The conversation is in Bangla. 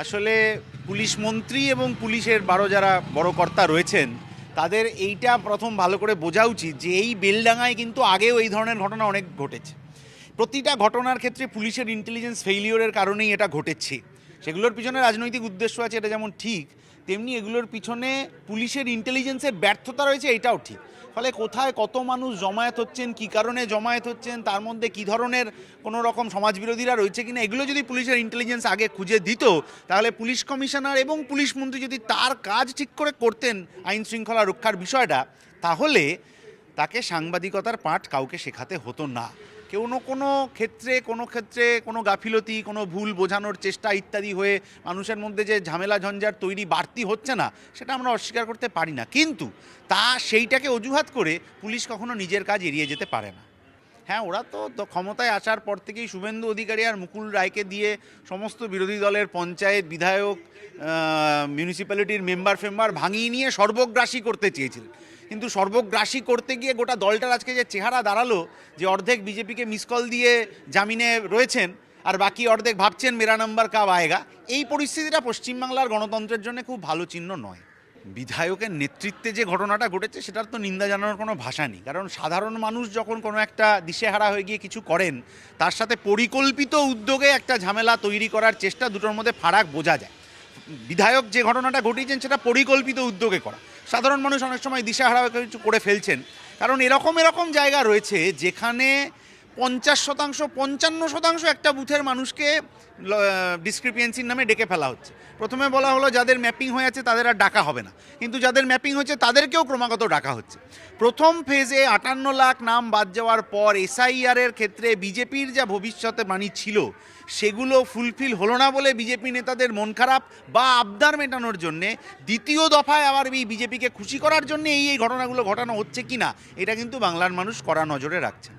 আসলে পুলিশ মন্ত্রী এবং পুলিশের যারা বড় কর্তা রয়েছেন তাদের এইটা প্রথম ভালো করে বোঝা উচিত যে এই বেলডাঙায় কিন্তু আগেও এই ধরনের ঘটনা অনেক ঘটেছে। প্রতিটা ঘটনার ক্ষেত্রে পুলিশের ইন্টেলিজেন্স ফেইলিওরের কারণেই এটা ঘটেছে। সেগুলোর পিছনে রাজনৈতিক উদ্দেশ্য আছে, এটা যেমন ঠিক, তেমনি এগুলোর পিছনে পুলিশের ইন্টেলিজেন্সের ব্যর্থতা রয়েছে, এটাও ঠিক। ফলে কোথায় কত মানুষ জমায়েত হচ্ছেন, কী কারণে জমায়েত হচ্ছেন, তার মধ্যে কী ধরনের কোনো রকম সমাজবিরোধীরা রয়েছে কিনা, এগুলো যদি পুলিশের ইন্টেলিজেন্স আগে খুঁজে দিত, তাহলে পুলিশ কমিশনার এবং পুলিশ মন্ত্রী যদি তার কাজ ঠিক করে করতেন আইন শৃঙ্খলা রক্ষার বিষয়টা, তাহলে তাকে সাংবাদিকতার পাঠ কাউকে শেখাতে হতো না। কোনো ক্ষেত্রে কোনো গাফিলতি, কোনো ভুল বোঝানোর চেষ্টা ইত্যাদি হয়ে মানুষের মধ্যে যে ঝামেলা ঝঞ্ঝাট তৈরি বাড়তি হচ্ছে না, সেটা আমরা অস্বীকার করতে পারি না। কিন্তু সেইটাকে অজুহাত করে পুলিশ কখনো নিজের কাজ এড়িয়ে যেতে পারে না। হ্যাঁ, ওরা তো ক্ষমতায় আসার পর থেকেই শুভেন্দু অধিকারী আর মুকুল রায়কে দিয়ে সমস্ত বিরোধী দলের পঞ্চায়েত, বিধায়ক, মিউনিসিপ্যালিটির মেম্বার ভাঙিয়ে নিয়ে সর্বগ্রাসী করতে চেয়েছিলেন। কিন্তু সর্বগ্রাসী করতে গিয়ে গোটা দলটার আজকে যে চেহারা দাঁড়ালো, যে অর্ধেক বিজেপিকে মিসকল দিয়ে জামিনে রয়েছেন আর বাকি অর্ধেক ভাবছেন মেরা নাম্বার কাব আয়েগা, এই পরিস্থিতিটা পশ্চিমবাংলার গণতন্ত্রের জন্য খুব ভালো চিহ্ন নয়। বিধায়কের নেতৃত্বে যে ঘটনাটা ঘটেছে সেটার তো নিন্দা জানানোর কোনো ভাষা নেই। কারণ সাধারণ মানুষ যখন কোনো একটা দিশেহারা হয়ে গিয়ে কিছু করেন, তার সাথে পরিকল্পিত উদ্যোগে একটা ঝামেলা তৈরি করার চেষ্টা, দুটোর মধ্যে ফারাক বোঝা যায়। বিধায়ক যে ঘটনাটা ঘটিয়েছেন সেটা পরিকল্পিত উদ্যোগে করা। সাধারণ মানুষ অনেক সময় দিশেহারা হয়ে কিছু করে ফেলছেন, কারণ এরকম জায়গা রয়েছে যেখানে 50% একটা বুথের মানুষকে ডিসক্রিপিয়েন্সির নামে ডেকে ফেলা হচ্ছে। প্রথমে বলা হলো যাদের ম্যাপিং হয়ে আছে তাদের আর ডাকা হবে না, কিন্তু যাদের ম্যাপিং হচ্ছে তাদেরকেও ক্রমাগত ডাকা হচ্ছে। প্রথম ফেজে 58 লাখ নাম বাদ যাওয়ার পর এসআইআরের ক্ষেত্রে বিজেপির যা ভবিষ্যতে বাণী ছিল, সেগুলো ফুলফিল হলো না বলে বিজেপি নেতাদের মন খারাপ বা আবদার মেটানোর জন্যে দ্বিতীয় দফায় আবার এই বিজেপিকে খুশি করার জন্য এই ঘটনাগুলো ঘটানো হচ্ছে কিনা, এটা কিন্তু বাংলার মানুষ কড়া নজরে রাখছেন।